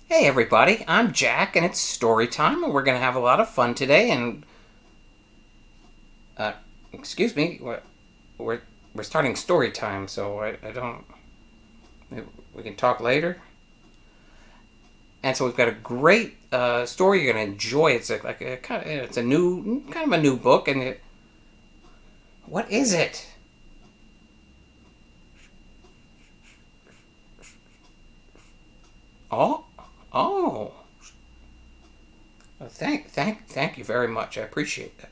Hey everybody, I'm Jack and it's story time and we're going to have a lot of fun today and uh excuse me, we're we're starting story time, so I don't we can talk later. And so we've got a great story you're going to enjoy. It's like a kind of, it's a new kind of a new book and what is it? Oh, oh. Well, thank you very much. I appreciate that.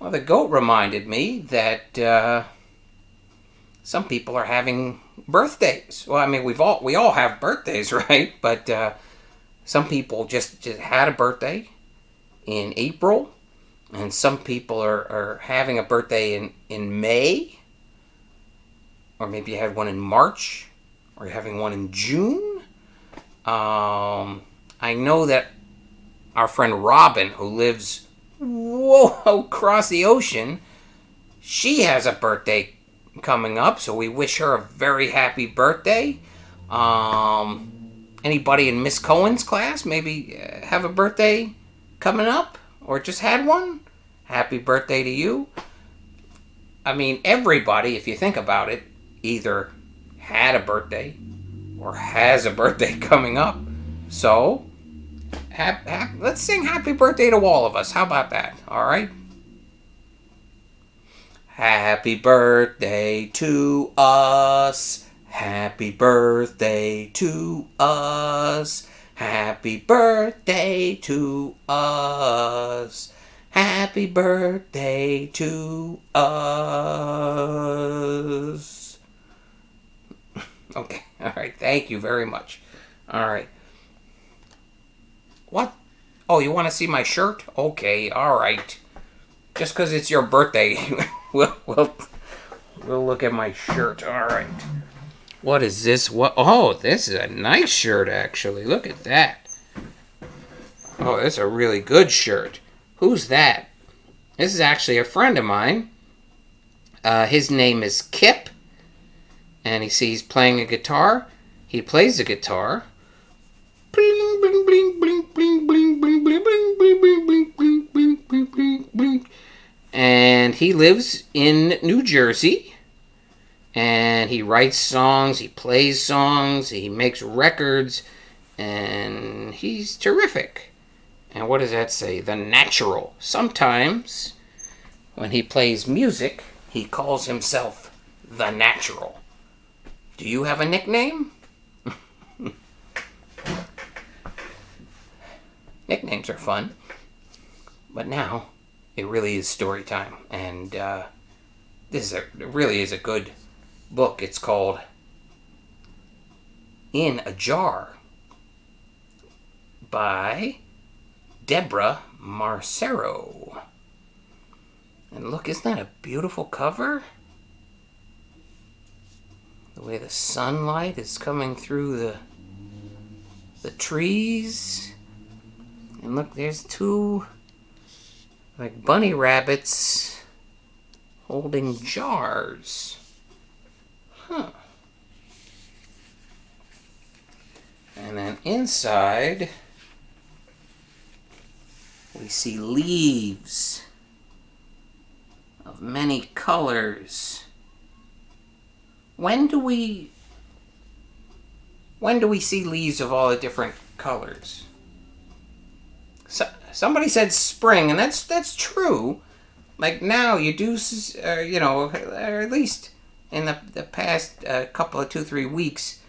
Well, the goat reminded me that some people are having birthdays. Well, I mean, we all have birthdays, right? But some people just had a birthday in April, and some people are having a birthday in May, or maybe you had one in March, or you're having one in June. I know that our friend Robin, who lives across the ocean, she has a birthday coming up, so we wish her a very happy birthday. Anybody in Miss Cohen's class maybe have a birthday coming up or just had one? Happy birthday to you. I mean, everybody, if you think about it, either had a birthday or has a birthday coming up. So, let's sing happy birthday to all of us. How about that? All right? Happy birthday to us. Happy birthday to us. Happy birthday to us. Happy birthday to us. Okay, all right. Thank you very much. All right. What? Oh, you want to see my shirt? Okay, all right. Just because it's your birthday, we'll look at my shirt. All right. What is this? What? Oh, this is a nice shirt, actually. Look at that. Oh, it's a really good shirt. Who's that? This is actually a friend of mine. His name is Kip, and he's playing a guitar. He plays the guitar. Bling bling bling bling bling bling bling bling bling bling bling bling bling bling bling bling. And he lives in New Jersey. And he writes songs, he plays songs, he makes records, and he's terrific. And what does that say? The natural. Sometimes, when he plays music, he calls himself the natural. Do you have a nickname? Nicknames are fun. But now, it really is story time. And it really is a good book. It's called In a Jar by Deborah Marcero. And look, isn't that a beautiful cover? The way the sunlight is coming through the trees. And look, there's two like bunny rabbits holding jars. Huh. And then inside, we see leaves of many colors. When do we see leaves of all the different colors? Somebody said spring, and that's true. Like now, you do, or at least in the past couple of 2-3 weeks,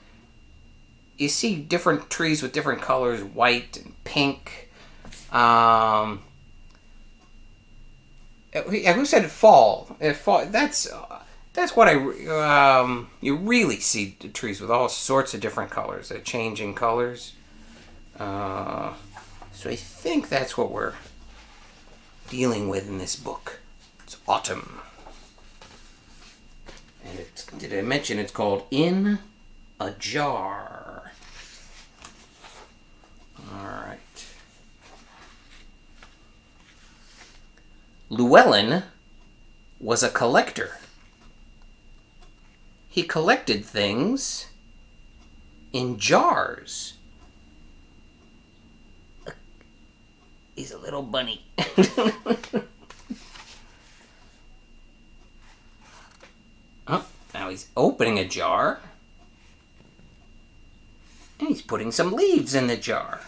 you see different trees with different colors, white and pink. Who said fall? Fall. That's what you really see the trees with all sorts of different colors. They're changing colors. So I think that's what we're dealing with in this book. It's autumn. And did I mention it's called In a Jar? Alright. Llewellyn was a collector. he collected things in jars. He's a little bunny. Oh, now he's opening a jar. And he's putting some leaves in the jar.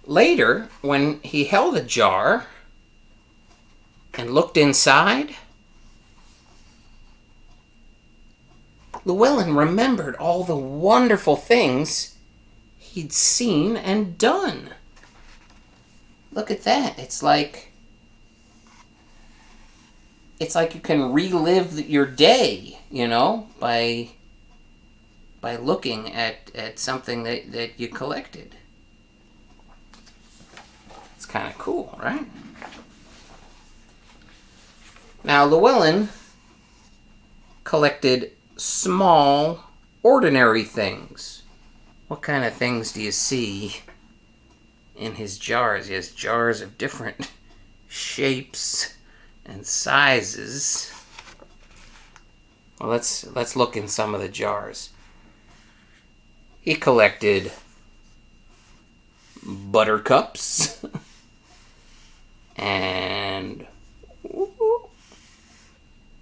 Later, when he held a jar and looked inside, Llewellyn remembered all the wonderful things he'd seen and done. Look at that. It's like you can relive your day, by looking at something that you collected. It's kind of cool, right? Now, Llewellyn collected small, ordinary things. What kind of things do you see in his jars? He has jars of different shapes and sizes. Well, let's look in some of the jars. He collected buttercups and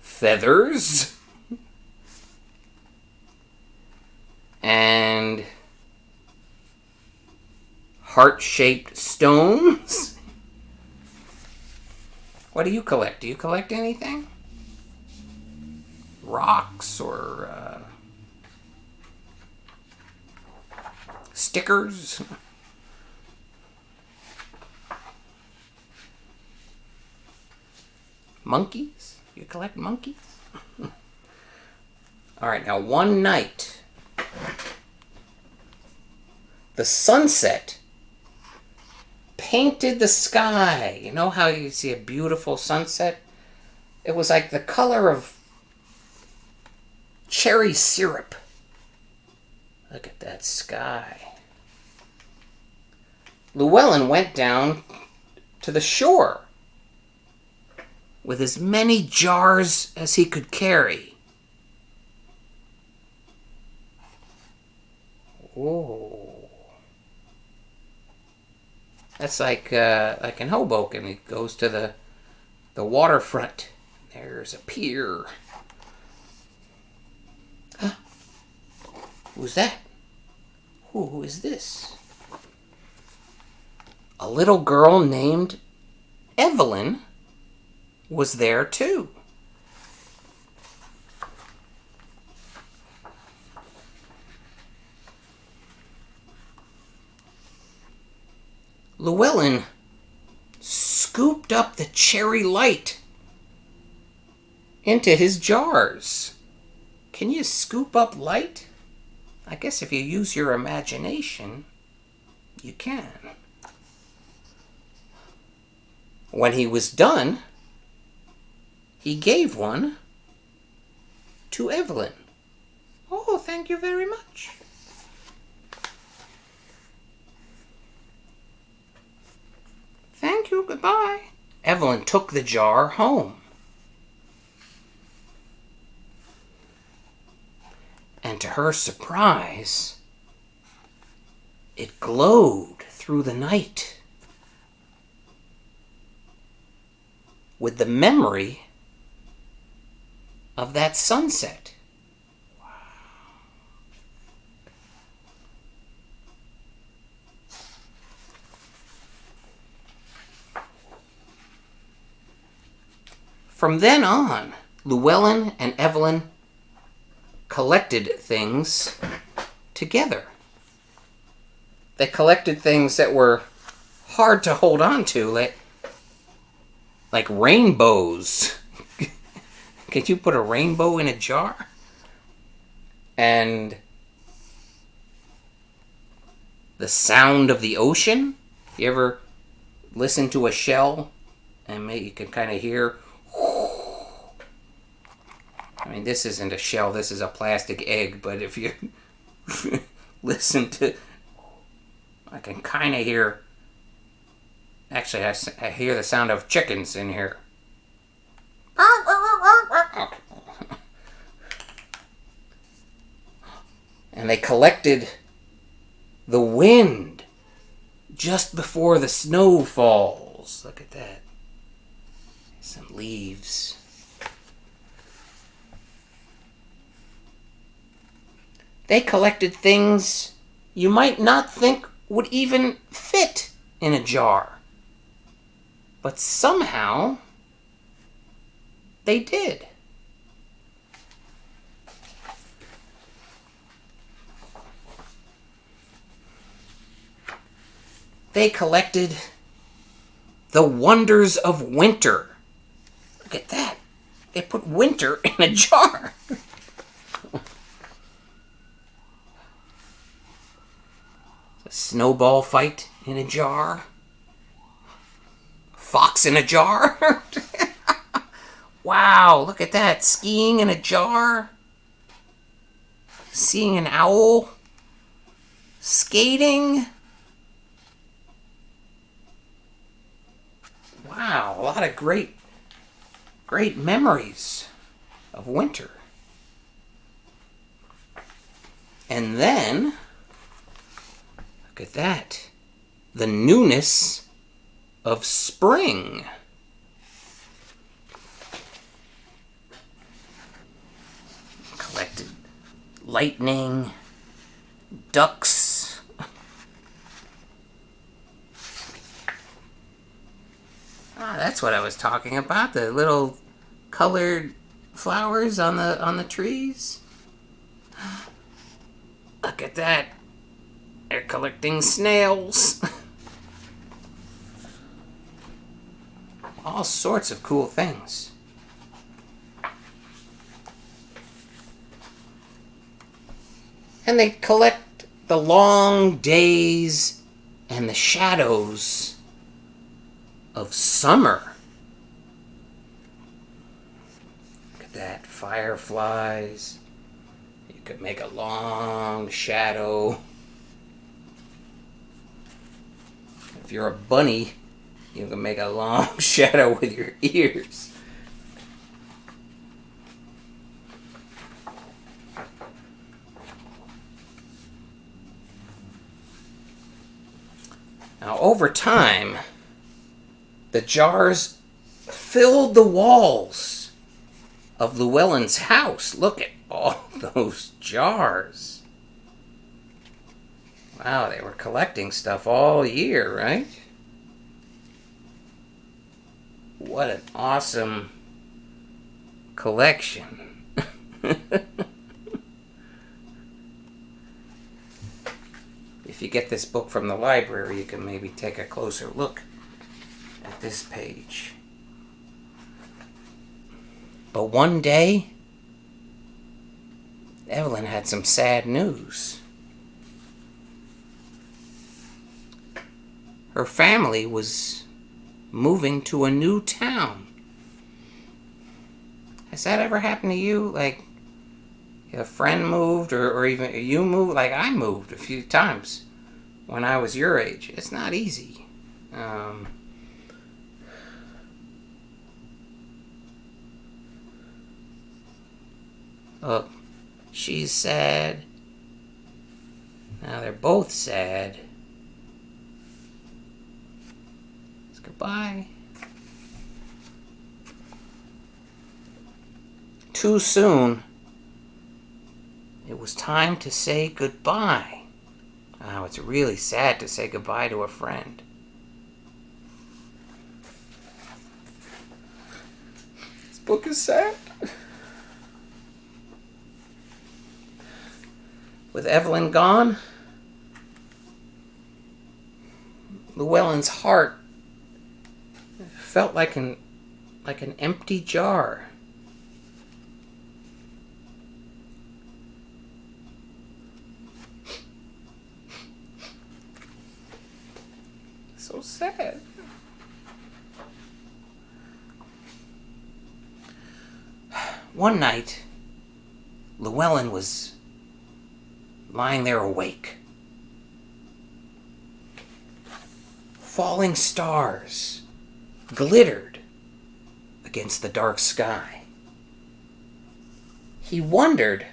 feathers and heart-shaped stones. What do you collect? Do you collect anything? Rocks or stickers? Monkeys? You collect monkeys? All right, now one night, the sunset painted the sky. You know how you see a beautiful sunset? It was like the color of cherry syrup. Look at that sky. Llewellyn went down to the shore with as many jars as he could carry. Oh. That's like in Hoboken. It goes to the waterfront. There's a pier. Huh? Who's that? Who is this? A little girl named Evelyn was there too. Llewellyn scooped up the cherry light into his jars. Can you scoop up light? I guess if you use your imagination, you can. When he was done, he gave one to Evelyn. Oh, thank you very much. Thank you, goodbye. Evelyn took the jar home. And to her surprise, it glowed through the night with the memory of that sunset. Wow. From then on, Llewellyn and Evelyn collected things together. They collected things that were hard to hold on to, like rainbows. Could you put a rainbow in a jar? And the sound of the ocean. You ever listen to a shell and maybe you can kind of hear. I mean, this isn't a shell, this is a plastic egg, but if you listen to, I can kind of hear Actually, I hear the sound of chickens in here. And they collected the wind just before the snow falls. Look at that. Some leaves. They collected things you might not think would even fit in a jar. But somehow, they did. They collected the wonders of winter. Look at that. They put winter in a jar. A snowball fight in a jar. Fox in a jar. Wow, look at that. Skiing in a jar. Seeing an owl. Skating. Wow, a lot of great memories of winter. And then, look at that. The newness of spring. Collected lightning, ducks. Ah, that's what I was talking about. The little colored flowers on the trees. Look at that. They're collecting snails. All sorts of cool things. And they collect the long days and the shadows of summer. Look at that, fireflies. You could make a long shadow. If you're a bunny, you can make a long shadow with your ears. Now, over time, the jars filled the walls of Llewellyn's house. Look at all those jars. Wow, they were collecting stuff all year, right? What an awesome collection. If you get this book from the library, you can maybe take a closer look at this page. But one day, Evelyn had some sad news. Her family was moving to a new town. Has that ever happened to you? Like, a friend moved, or even you moved? Like, I moved a few times when I was your age. It's not easy. Look, she's sad. Now they're both sad. It's goodbye. Too soon. It was time to say goodbye. Oh, it's really sad to say goodbye to a friend. This book is sad. With Evelyn gone, Llewellyn's heart felt like an empty jar. So sad. One night, Llewellyn was lying there awake, falling stars glittered against the dark sky. He wondered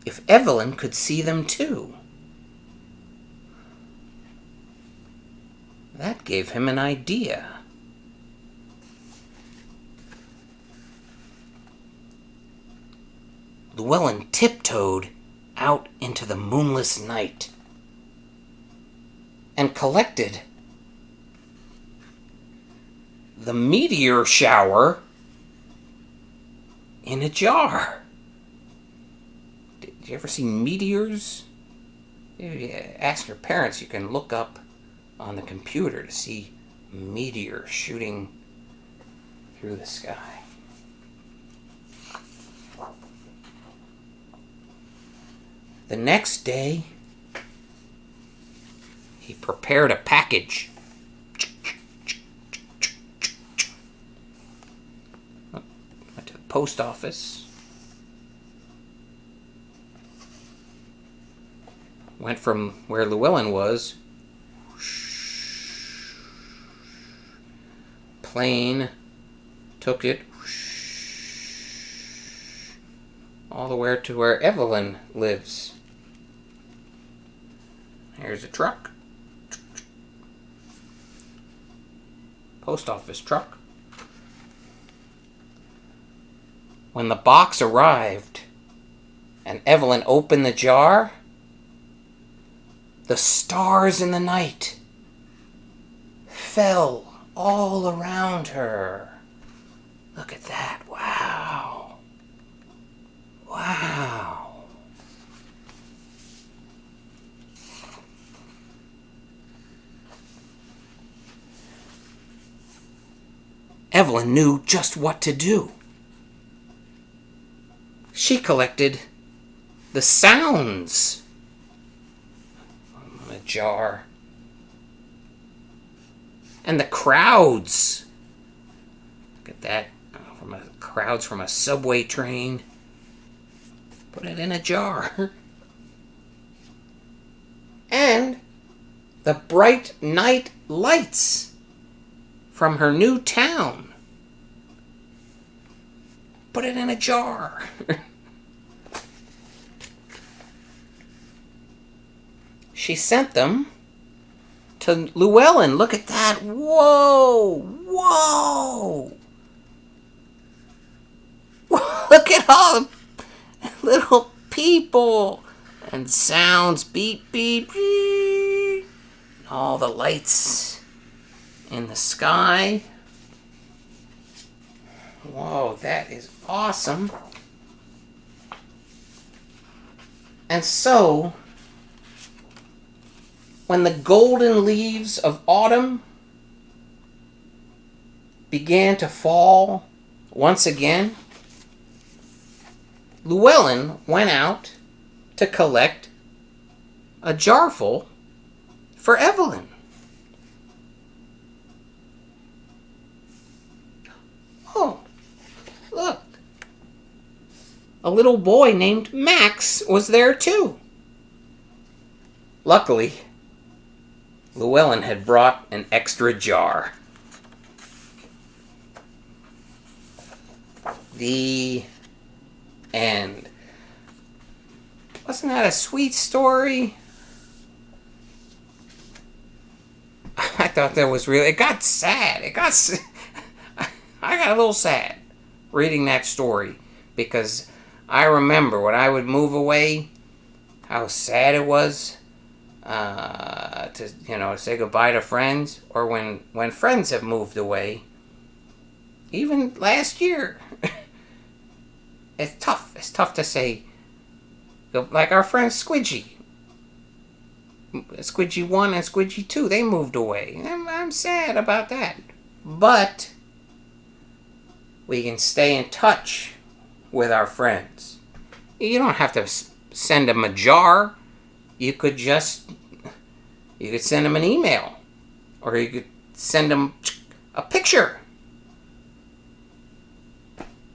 if Evelyn could see them too. That gave him an idea. Llewellyn tiptoed out into the moonless night and collected the meteor shower in a jar. Did you ever see meteors? Ask your parents. You can look up on the computer to see meteors shooting through the sky. The next day, he prepared a package. Went to the post office. Went from where Llewellyn was. Plane took it all the way to where Evelyn lives. Here's a truck. Post office truck. When the box arrived and Evelyn opened the jar, the stars in the night fell all around her. Look at that. Wow. Wow. Evelyn knew just what to do. She collected the sounds from a jar and the crowds. Look at that. Crowds from a subway train. Put it in a jar. And the bright night lights from her new town. Put it in a jar. She sent them to Llewellyn. Look at that. Whoa. Whoa. Look at all the little people and sounds. Beep, beep, beep. All the lights in the sky. Whoa, that is awesome. And so, when the golden leaves of autumn began to fall once again, Llewellyn went out to collect a jarful for Evelyn. Oh, look. A little boy named Max was there too. Luckily, Llewellyn had brought an extra jar. The end. Wasn't that a sweet story? I thought that was really... It got sad. I got a little sad reading that story because I remember when I would move away, how sad it was to say goodbye to friends, or when friends have moved away. Even last year, it's tough. It's tough to say, like our friend Squidgy. Squidgy 1 and Squidgy 2, they moved away. I'm sad about that. But we can stay in touch with our friends. You don't have to send them a jar. You could send them an email. Or you could send them a picture.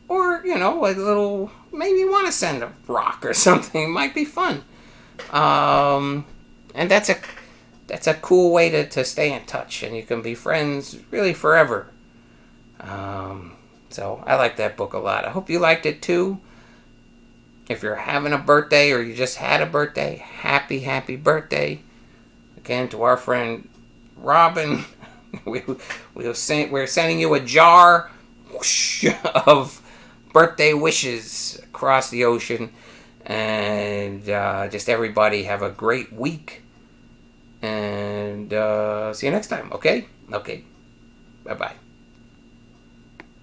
Or, a little, maybe you want to send a rock or something. It might be fun. And that's that's a cool way to stay in touch, and you can be friends really forever. So I like that book a lot. I hope you liked it too. If you're having a birthday or you just had a birthday, happy birthday. Again, to our friend Robin, we're sending you a jar of birthday wishes across the ocean. And just everybody have a great week. And see you next time, okay? Okay. Bye-bye.